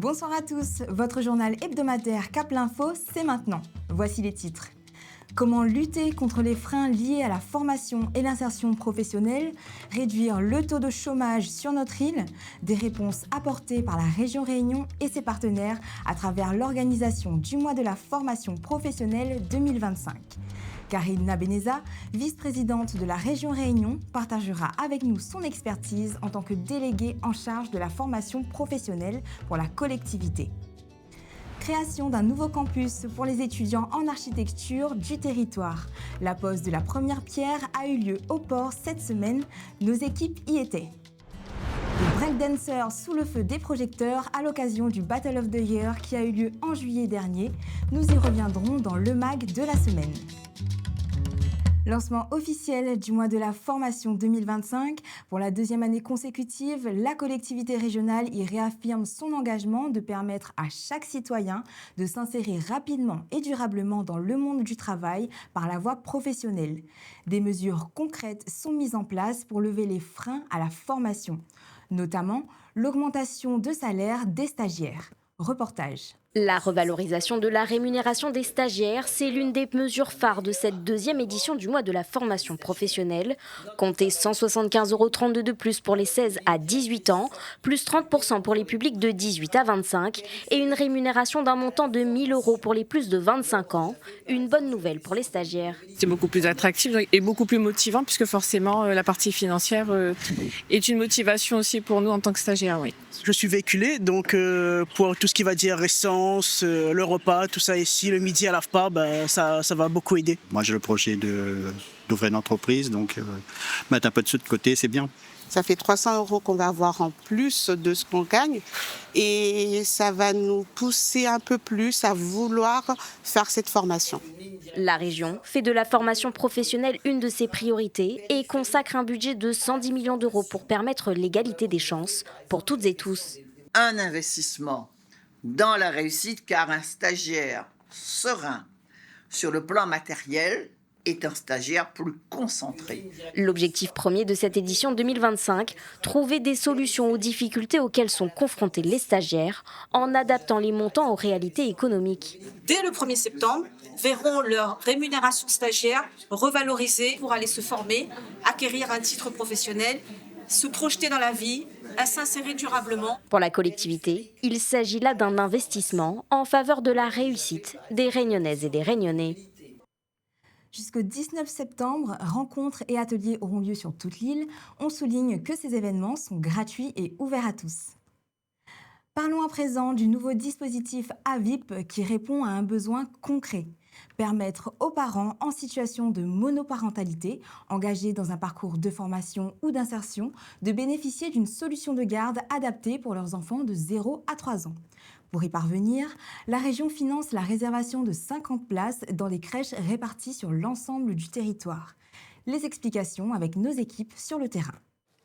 Bonsoir à tous, votre journal hebdomadaire Cap l'Info, c'est maintenant. Voici les titres. Comment lutter contre les freins liés à la formation et l'insertion professionnelle, réduire le taux de chômage sur notre île, des réponses apportées par la région Réunion et ses partenaires à travers l'organisation du mois de la formation professionnelle 2025. Karine Nabeneza, vice-présidente de la région Réunion, partagera avec nous son expertise en tant que déléguée en charge de la formation professionnelle pour la collectivité. Création d'un nouveau campus pour les étudiants en architecture du territoire. La pose de la première pierre a eu lieu au port cette semaine. Nos équipes y étaient. Les breakdancers sous le feu des projecteurs à l'occasion du Battle of the Year qui a eu lieu en juillet dernier. Nous y reviendrons dans le MAG de la semaine. Lancement officiel du mois de la formation 2025. Pour la deuxième année consécutive, la collectivité régionale y réaffirme son engagement de permettre à chaque citoyen de s'insérer rapidement et durablement dans le monde du travail par la voie professionnelle. Des mesures concrètes sont mises en place pour lever les freins à la formation, notamment l'augmentation de salaire des stagiaires. Reportage. La revalorisation de la rémunération des stagiaires, c'est l'une des mesures phares de cette deuxième édition du mois de la formation professionnelle. Comptez 175,32 € de plus pour les 16 à 18 ans, plus 30% pour les publics de 18 à 25 et une rémunération d'un montant de 1 000 € pour les plus de 25 ans. Une bonne nouvelle pour les stagiaires. C'est beaucoup plus attractif et beaucoup plus motivant puisque forcément la partie financière est une motivation aussi pour nous en tant que stagiaires. Oui. Je suis véhiculé, donc pour tout ce qui va dire essence, le repas, tout ça ici, le midi à l'AFPA, ça va beaucoup aider. Moi j'ai le projet d'ouvrir une entreprise, donc mettre un peu de sous de côté, c'est bien. Ça fait 300 € qu'on va avoir en plus de ce qu'on gagne et ça va nous pousser un peu plus à vouloir faire cette formation. La région fait de la formation professionnelle une de ses priorités et consacre un budget de 110 millions d'euros pour permettre l'égalité des chances pour toutes et tous. Un investissement dans la réussite car un stagiaire serein sur le plan matériel est un stagiaire plus concentré. L'objectif premier de cette édition 2025, trouver des solutions aux difficultés auxquelles sont confrontés les stagiaires en adaptant les montants aux réalités économiques. Dès le 1er septembre, verront leur rémunération stagiaire revalorisée pour aller se former, acquérir un titre professionnel, se projeter dans la vie, à s'insérer durablement. Pour la collectivité, il s'agit là d'un investissement en faveur de la réussite des Réunionnaises et des Réunionnais. Jusqu'au 19 septembre, rencontres et ateliers auront lieu sur toute l'île. On souligne que ces événements sont gratuits et ouverts à tous. Parlons à présent du nouveau dispositif AVIP qui répond à un besoin concret. Permettre aux parents en situation de monoparentalité, engagés dans un parcours de formation ou d'insertion, de bénéficier d'une solution de garde adaptée pour leurs enfants de 0 à 3 ans. Pour y parvenir, la région finance la réservation de 50 places dans des crèches réparties sur l'ensemble du territoire. Les explications avec nos équipes sur le terrain.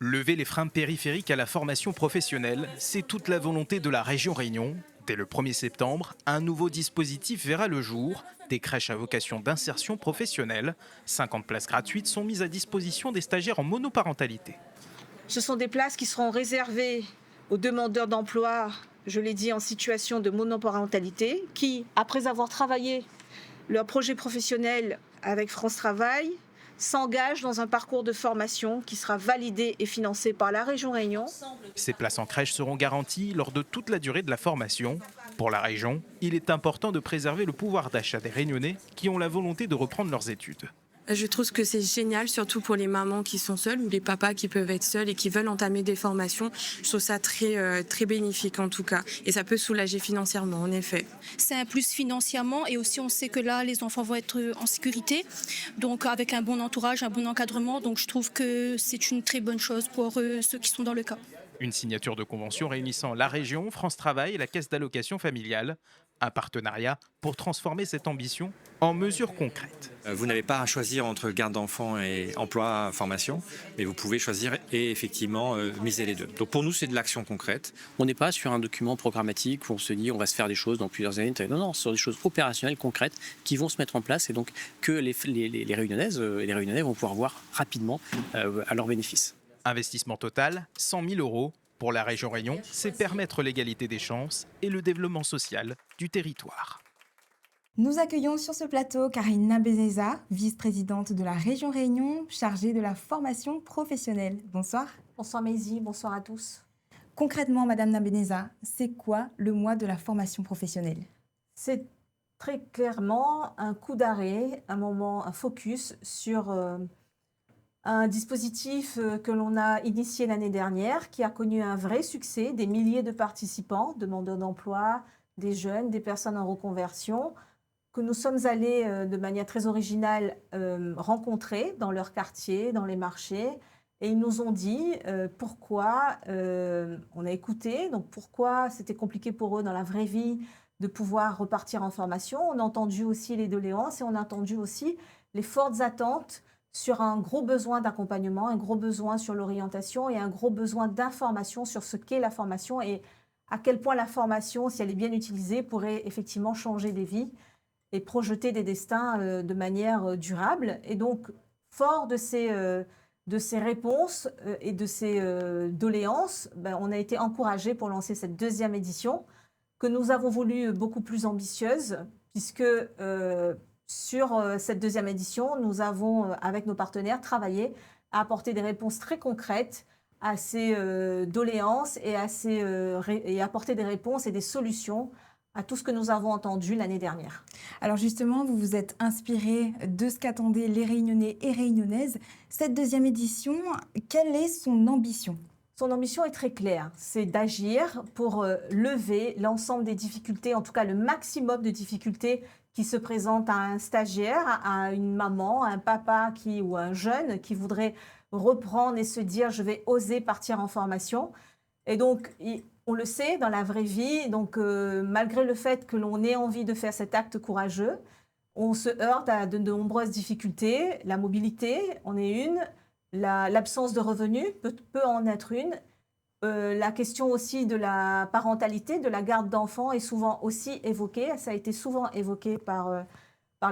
Lever les freins périphériques à la formation professionnelle, c'est toute la volonté de la région Réunion. Dès le 1er septembre, un nouveau dispositif verra le jour. Des crèches à vocation d'insertion professionnelle. 50 places gratuites sont mises à disposition des stagiaires en monoparentalité. Ce sont des places qui seront réservées aux demandeurs d'emploi, je l'ai dit, en situation de monoparentalité, qui, après avoir travaillé leur projet professionnel avec France Travail, s'engagent dans un parcours de formation qui sera validé et financé par la région Réunion. Ces places en crèche seront garanties lors de toute la durée de la formation. Pour la région, il est important de préserver le pouvoir d'achat des Réunionnais qui ont la volonté de reprendre leurs études. Je trouve que c'est génial, surtout pour les mamans qui sont seules ou les papas qui peuvent être seuls et qui veulent entamer des formations. Je trouve ça très bénéfique en tout cas. Et ça peut soulager financièrement, en effet. C'est un plus financièrement et aussi on sait que là, les enfants vont être en sécurité. Donc avec un bon entourage, un bon encadrement. Donc je trouve que c'est une très bonne chose pour ceux qui sont dans le cas. Une signature de convention réunissant la région, France Travail et la Caisse d'allocation familiale. Un partenariat pour transformer cette ambition en mesures concrètes. Vous n'avez pas à choisir entre garde d'enfants et emploi, formation, mais vous pouvez choisir et effectivement miser les deux. Donc pour nous, c'est de l'action concrète. On n'est pas sur un document programmatique où on se dit on va se faire des choses dans plusieurs années. Non, sur des choses opérationnelles, concrètes, qui vont se mettre en place et donc que les Réunionnaises et les Réunionnais vont pouvoir voir rapidement à leur bénéfice. Investissement total, 100 000 €. Pour la région Réunion, c'est permettre l'égalité des chances et le développement social du territoire. Nous accueillons sur ce plateau Karine Nabénéza, vice-présidente de la région Réunion, chargée de la formation professionnelle. Bonsoir. Bonsoir Maisy, bonsoir à tous. Concrètement, Madame Nabénéza, c'est quoi le mois de la formation professionnelle? C'est très clairement un coup d'arrêt, un focus sur un dispositif que l'on a initié l'année dernière, qui a connu un vrai succès, des milliers de participants, demandeurs d'emploi, des jeunes, des personnes en reconversion, que nous sommes allés de manière très originale rencontrer dans leur quartier, dans les marchés. Et ils nous ont dit pourquoi, on a écouté, donc pourquoi c'était compliqué pour eux dans la vraie vie de pouvoir repartir en formation. On a entendu aussi les doléances et on a entendu aussi les fortes attentes sur un gros besoin d'accompagnement, un gros besoin sur l'orientation et un gros besoin d'information sur ce qu'est la formation et à quel point la formation, si elle est bien utilisée, pourrait effectivement changer des vies et projeter des destins de manière durable. Et donc, fort de ces réponses et de ces doléances, on a été encouragés pour lancer cette deuxième édition que nous avons voulu beaucoup plus ambitieuse, puisque sur cette deuxième édition, nous avons, avec nos partenaires, travaillé à apporter des réponses très concrètes à ces doléances et apporter des réponses et des solutions à tout ce que nous avons entendu l'année dernière. Alors justement, vous vous êtes inspiré de ce qu'attendaient les Réunionnais et Réunionnaises. Cette deuxième édition, quelle est son ambition ? Son ambition est très claire, c'est d'agir pour lever l'ensemble des difficultés, en tout cas le maximum de difficultés qui se présentent à un stagiaire, à une maman, à un papa ou un jeune qui voudrait reprendre et se dire « je vais oser partir en formation ». Et donc, on le sait, dans la vraie vie, donc, malgré le fait que l'on ait envie de faire cet acte courageux, on se heurte à de nombreuses difficultés. La mobilité en est une, l'absence de revenus peut en être une. La question aussi de la parentalité, de la garde d'enfants est souvent aussi évoquée. Ça a été souvent évoqué par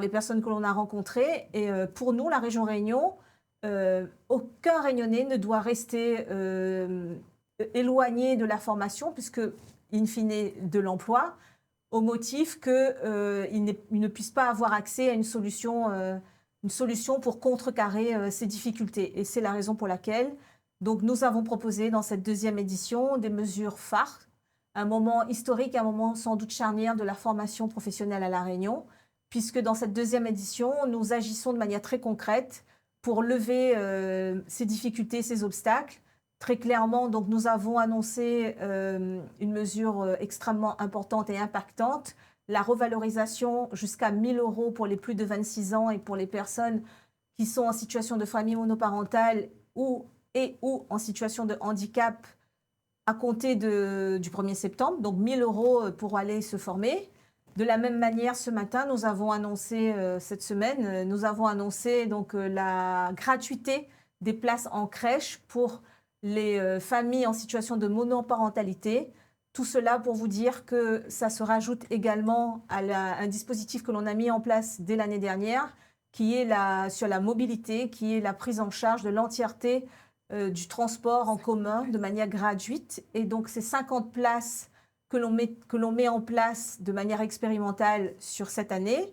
les personnes que l'on a rencontrées. Et pour nous, la région Réunion, aucun Réunionnais ne doit rester éloigné de la formation, puisque, in fine, de l'emploi, au motif qu'il ne puisse pas avoir accès à une solution pour contrecarrer ces difficultés. Et c'est la raison pour laquelle donc, nous avons proposé dans cette deuxième édition des mesures phares, un moment historique, un moment sans doute charnière de la formation professionnelle à La Réunion, puisque dans cette deuxième édition, nous agissons de manière très concrète pour lever ces difficultés, ces obstacles. Très clairement, donc, nous avons annoncé une mesure extrêmement importante et impactante, la revalorisation jusqu'à 1 000 € pour les plus de 26 ans et pour les personnes qui sont en situation de famille monoparentale ou en situation de handicap à compter du 1er septembre, donc 1 000 € pour aller se former. De la même manière, ce matin, nous avons annoncé, cette semaine, nous avons annoncé donc, la gratuité des places en crèche pour les familles en situation de monoparentalité. Tout cela pour vous dire que ça se rajoute également à un dispositif que l'on a mis en place dès l'année dernière, qui est sur la mobilité, qui est la prise en charge de l'entièreté du transport en commun de manière gratuite. Et donc, ces 50 places que l'on met en place de manière expérimentale sur cette année.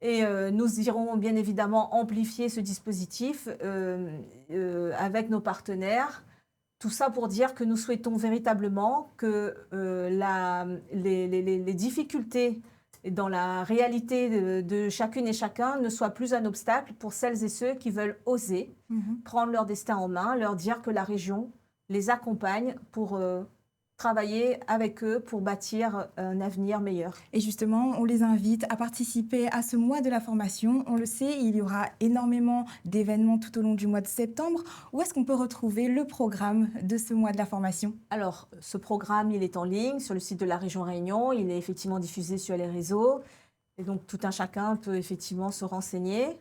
Et nous irons bien évidemment amplifier ce dispositif avec nos partenaires. Tout ça pour dire que nous souhaitons véritablement que les difficultés dans la réalité de chacune et chacun ne soient plus un obstacle pour celles et ceux qui veulent oser prendre leur destin en main, leur dire que la région les accompagne pour travailler avec eux pour bâtir un avenir meilleur. Et justement, on les invite à participer à ce mois de la formation. On le sait, il y aura énormément d'événements tout au long du mois de septembre. Où est-ce qu'on peut retrouver le programme de ce mois de la formation ? Alors, ce programme, il est en ligne sur le site de la région Réunion. Il est effectivement diffusé sur les réseaux. Et donc, tout un chacun peut effectivement se renseigner.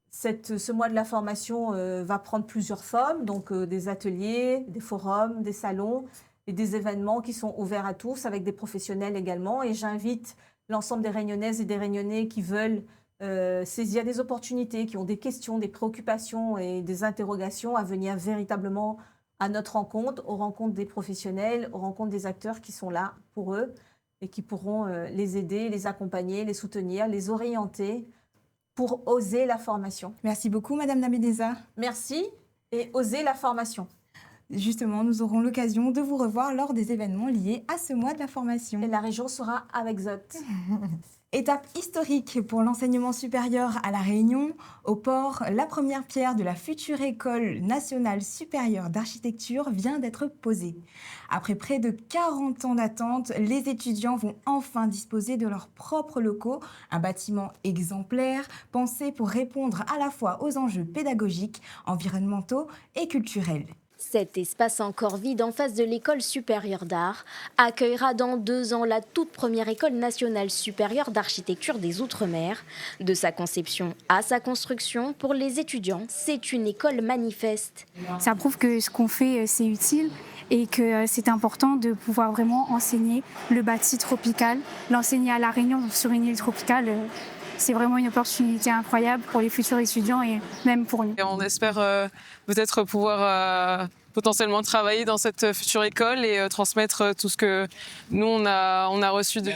Ce mois de la formation va prendre plusieurs formes, donc des ateliers, des forums, des salons et des événements qui sont ouverts à tous, avec des professionnels également. Et j'invite l'ensemble des Réunionnaises et des Réunionnais qui veulent saisir des opportunités, qui ont des questions, des préoccupations et des interrogations à venir véritablement à notre rencontre, aux rencontres des professionnels, aux rencontres des acteurs qui sont là pour eux et qui pourront les aider, les accompagner, les soutenir, les orienter pour oser la formation. Merci beaucoup, Madame Nabedeza. Merci et oser la formation. Justement, nous aurons l'occasion de vous revoir lors des événements liés à ce mois de la formation. Et la région sera avec ZOT. Étape historique pour l'enseignement supérieur à La Réunion. Au port, la première pierre de la future École nationale supérieure d'architecture vient d'être posée. Après près de 40 ans d'attente, les étudiants vont enfin disposer de leurs propres locaux, un bâtiment exemplaire pensé pour répondre à la fois aux enjeux pédagogiques, environnementaux et culturels. Cet espace encore vide en face de l'école supérieure d'art accueillera dans 2 ans la toute première école nationale supérieure d'architecture des Outre-mer. De sa conception à sa construction, pour les étudiants, c'est une école manifeste. Ça prouve que ce qu'on fait, c'est utile et que c'est important de pouvoir vraiment enseigner le bâti tropical. L'enseigner à La Réunion sur une île tropicale, c'est vraiment une opportunité incroyable pour les futurs étudiants et même pour nous. Et on espère peut-être pouvoir potentiellement travailler dans cette future école et transmettre tout ce que nous, on a reçu de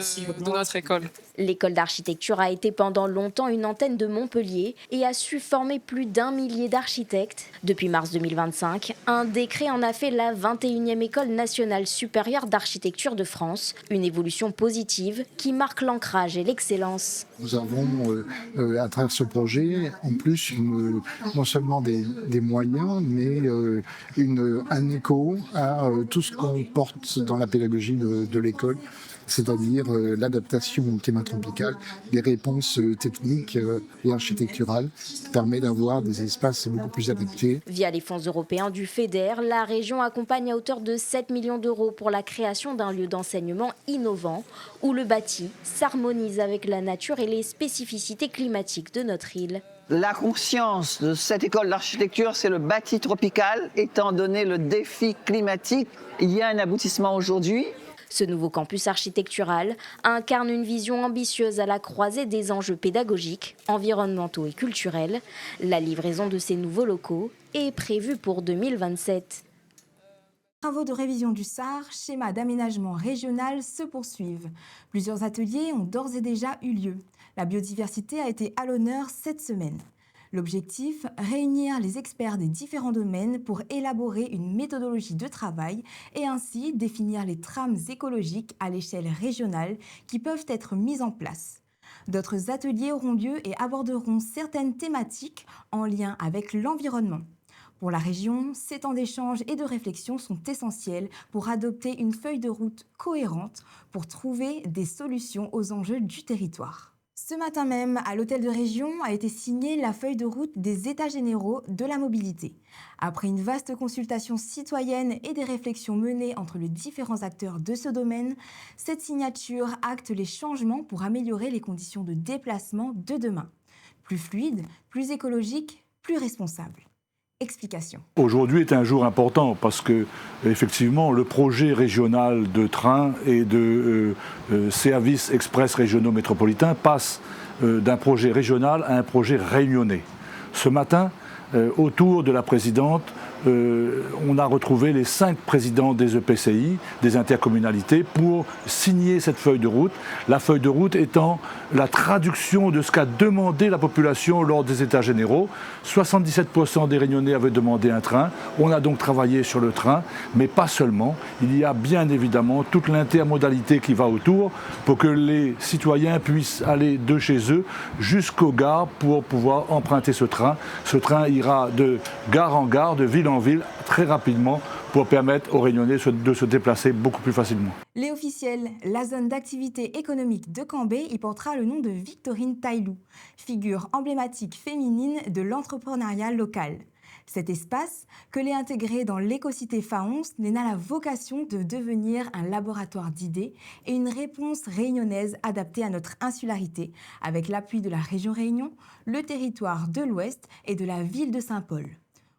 notre école. L'école d'architecture a été pendant longtemps une antenne de Montpellier et a su former plus d'1 millier d'architectes. Depuis mars 2025, un décret en a fait la 21e École nationale supérieure d'architecture de France, une évolution positive qui marque l'ancrage et l'excellence. Nous avons, à travers ce projet, en plus, non seulement des moyens, mais un écho à tout ce qu'on porte dans la pédagogie de l'école, c'est-à-dire l'adaptation au climat tropical, les réponses techniques et architecturales, qui permet d'avoir des espaces beaucoup plus adaptés. Via les fonds européens du FEDER, la région accompagne à hauteur de 7 millions d'euros pour la création d'un lieu d'enseignement innovant où le bâti s'harmonise avec la nature et les spécificités climatiques de notre île. La conscience de cette école d'architecture, c'est le bâti tropical. Étant donné le défi climatique, il y a un aboutissement aujourd'hui. Ce nouveau campus architectural incarne une vision ambitieuse à la croisée des enjeux pédagogiques, environnementaux et culturels. La livraison de ces nouveaux locaux est prévue pour 2027. Travaux de révision du SAR, schéma d'aménagement régional se poursuivent. Plusieurs ateliers ont d'ores et déjà eu lieu. La biodiversité a été à l'honneur cette semaine. L'objectif, réunir les experts des différents domaines pour élaborer une méthodologie de travail et ainsi définir les trames écologiques à l'échelle régionale qui peuvent être mises en place. D'autres ateliers auront lieu et aborderont certaines thématiques en lien avec l'environnement. Pour la région, ces temps d'échange et de réflexion sont essentiels pour adopter une feuille de route cohérente pour trouver des solutions aux enjeux du territoire. Ce matin même, à l'hôtel de région a été signée la feuille de route des États généraux de la mobilité. Après une vaste consultation citoyenne et des réflexions menées entre les différents acteurs de ce domaine, cette signature acte les changements pour améliorer les conditions de déplacement de demain. Plus fluide, plus écologique, plus responsable. Explication. Aujourd'hui est un jour important parce que, effectivement, le projet régional de train et de services express régionaux métropolitains passe d'un projet régional à un projet réunionnais. Ce matin, autour de la présidente, on a retrouvé les 5 présidents des EPCI, des intercommunalités, pour signer cette feuille de route. La feuille de route étant la traduction de ce qu'a demandé la population lors des États généraux. 77% des Réunionnais avaient demandé un train. On a donc travaillé sur le train, mais pas seulement. Il y a bien évidemment toute l'intermodalité qui va autour pour que les citoyens puissent aller de chez eux jusqu'aux gares pour pouvoir emprunter ce train. Ce train ira de gare en gare, de ville en ville, très rapidement, pour permettre aux Réunionnais de se déplacer beaucoup plus facilement. Les officiels, la zone d'activité économique de Cambé y portera le nom de Victorine Tailou, figure emblématique féminine de l'entrepreneuriat local. Cet espace, que l'est intégré dans l'écocité Faonce, n'a la vocation de devenir un laboratoire d'idées et une réponse réunionnaise adaptée à notre insularité, avec l'appui de la région Réunion, le territoire de l'Ouest et de la ville de Saint-Paul.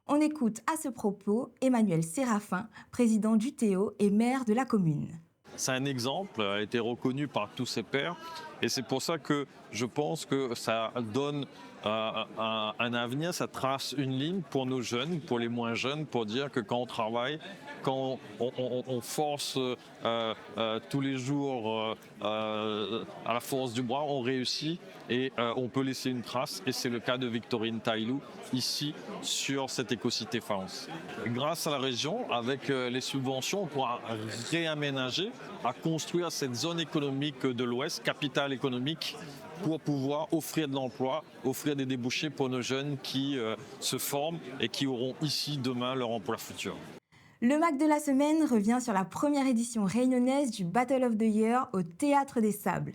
On écoute à ce propos Emmanuel Séraphin, président du Théo et maire de la commune. C'est un exemple, a été reconnu par tous ses pairs et c'est pour ça que je pense que ça donne un avenir, ça trace une ligne pour nos jeunes, pour les moins jeunes, pour dire que quand on travaille, quand on force tous les jours à la force du bras, on réussit et on peut laisser une trace. Et c'est le cas de Victorine Tailou ici sur cette écocité France. Grâce à la région, avec les subventions, on pourra réaménager, à construire cette zone économique de l'Ouest, capitale économique, pour pouvoir offrir de l'emploi, offrir des débouchés pour nos jeunes qui se forment et qui auront ici demain leur emploi futur. Le MAC de la semaine revient sur la première édition réunionnaise du Battle of the Year au Théâtre des Sables.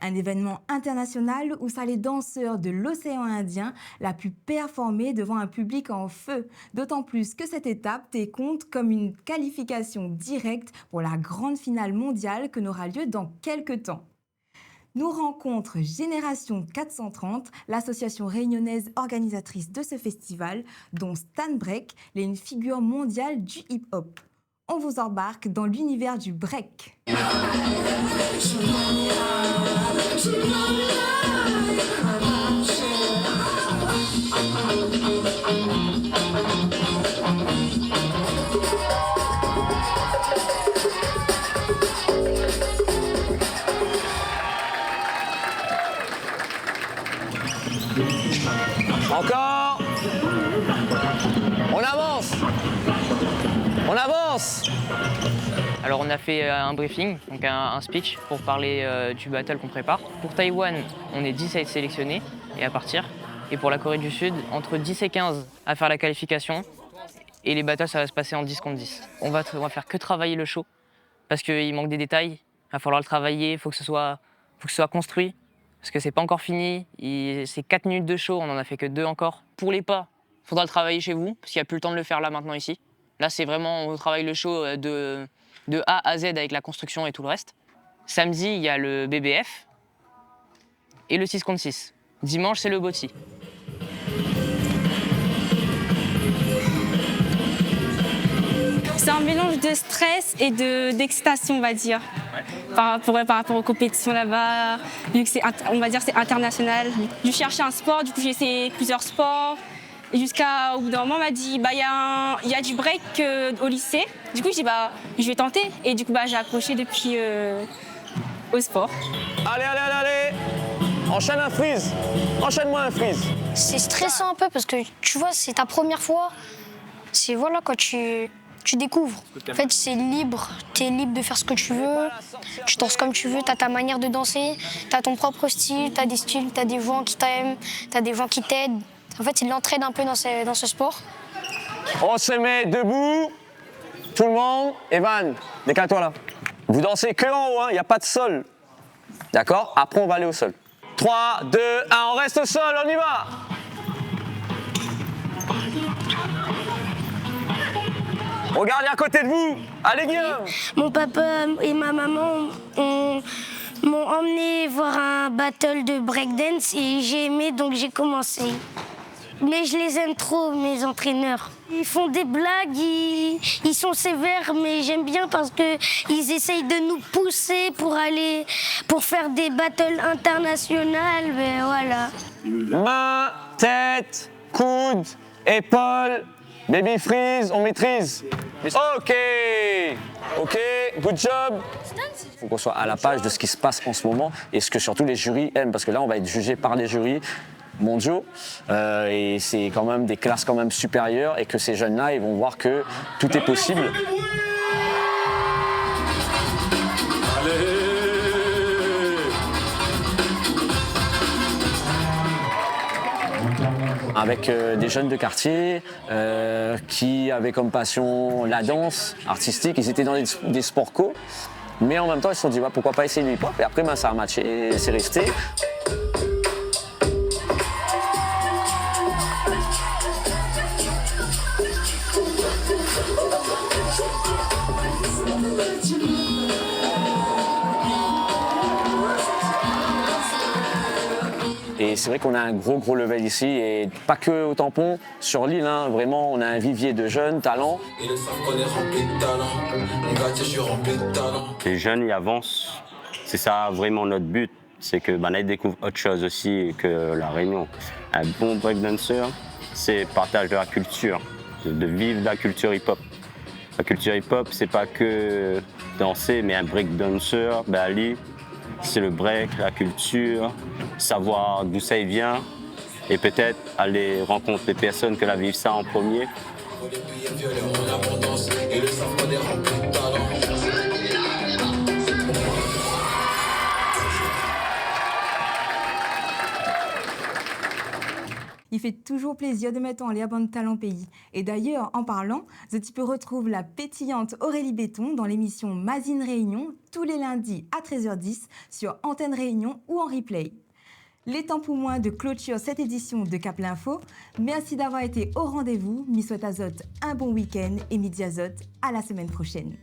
Un événement international où sont les danseurs de l'océan Indien la plus performée devant un public en feu. D'autant plus que cette étape compte comme une qualification directe pour la grande finale mondiale que n'aura lieu dans quelques temps. Nous rencontre Génération 430, l'association réunionnaise organisatrice de ce festival, dont Stan Break est une figure mondiale du hip-hop. On vous embarque dans l'univers du break. Encore. On avance. On avance. Alors on a fait un briefing, donc un speech pour parler du battle qu'on prépare. Pour Taïwan, on est 10 à être sélectionnés et à partir. Et pour la Corée du Sud, entre 10 et 15 à faire la qualification. Et les battles, ça va se passer en 10 contre 10. On va faire que travailler le show parce qu'il manque des détails. Il va falloir le travailler, il faut que ce soit construit. Parce que c'est pas encore fini, c'est 4 minutes de show, on en a fait que 2 encore. Pour les pas, il faudra le travailler chez vous, parce qu'il n'y a plus le temps de le faire là maintenant ici. Là c'est vraiment, on travaille le show de A à Z avec la construction et tout le reste. Samedi, il y a le BBF et le 6 contre 6. Dimanche, c'est le BOTY. C'est un mélange de stress et d'excitation, on va dire. Par rapport aux compétitions là-bas, vu que c'est international. J'ai cherché un sport, du coup j'ai essayé plusieurs sports. Et jusqu'à au bout d'un moment, on m'a dit il y a du break au lycée. Du coup, j'ai dit je vais tenter. Et du coup, j'ai accroché depuis au sport. Allez. Enchaîne un freeze. Enchaîne-moi un freeze. C'est stressant un peu parce que tu vois, c'est ta première fois. C'est quand tu découvres. En fait, c'est libre. Tu es libre de faire ce que tu veux. Tu danses comme tu veux. Tu as ta manière de danser. Tu as ton propre style. Tu as des styles. Tu as des gens qui t'aiment. Tu as des gens qui t'aident. En fait, c'est de l'entraide un peu dans ce sport. On se met debout. Tout le monde. Evan, décale-toi là. Vous dansez que en haut. Il n'y a pas de sol. D'accord? Après, on va aller au sol. 3, 2, 1. On reste au sol. On y va. Regardez à côté de vous. Allez, Guillaume. Mon papa et ma maman m'ont emmené voir un battle de breakdance et j'ai aimé, donc j'ai commencé. Mais je les aime trop, mes entraîneurs. Ils font des blagues, ils sont sévères, mais j'aime bien parce qu'ils essayent de nous pousser pour faire des battles internationales. Mais voilà. Main, tête, coude, épaule. Baby freeze, on maîtrise. Ok, good job. Il faut qu'on soit à la page de ce qui se passe en ce moment et ce que surtout les jurys aiment, parce que là on va être jugé par les jurys mondiaux et c'est quand même des classes quand même supérieures et que ces jeunes-là ils vont voir que tout est possible. Avec des jeunes de quartier qui avaient comme passion la danse artistique. Ils étaient dans des sports co, mais en même temps ils se sont dit pourquoi pas essayer le hip-hop. Et après ça a matché et c'est resté. Et c'est vrai qu'on a un gros level ici, et pas que au tampon, sur l'île, vraiment on a un vivier de jeunes talents. Les jeunes y avancent, c'est ça vraiment notre but, c'est que ils découvrent autre chose aussi que la Réunion. Un bon breakdancer, c'est partage de la culture, de vivre la culture hip-hop. La culture hip-hop, c'est pas que danser, mais un breakdancer, Ali, c'est le break, la culture, savoir d'où ça vient et peut-être aller rencontrer les personnes qui vivent ça en premier. Il fait toujours plaisir de mettre en l'air bande talent pays. Et d'ailleurs, en parlant, The Tipeee retrouve la pétillante Aurélie Béton dans l'émission Mazine Réunion tous les lundis à 13h10 sur Antenne Réunion ou en replay. Les temps pour moi de clôture cette édition de Cap l'Info. Merci d'avoir été au rendez-vous. Mi souhaite Azote un bon week-end et Midi Azote à la semaine prochaine.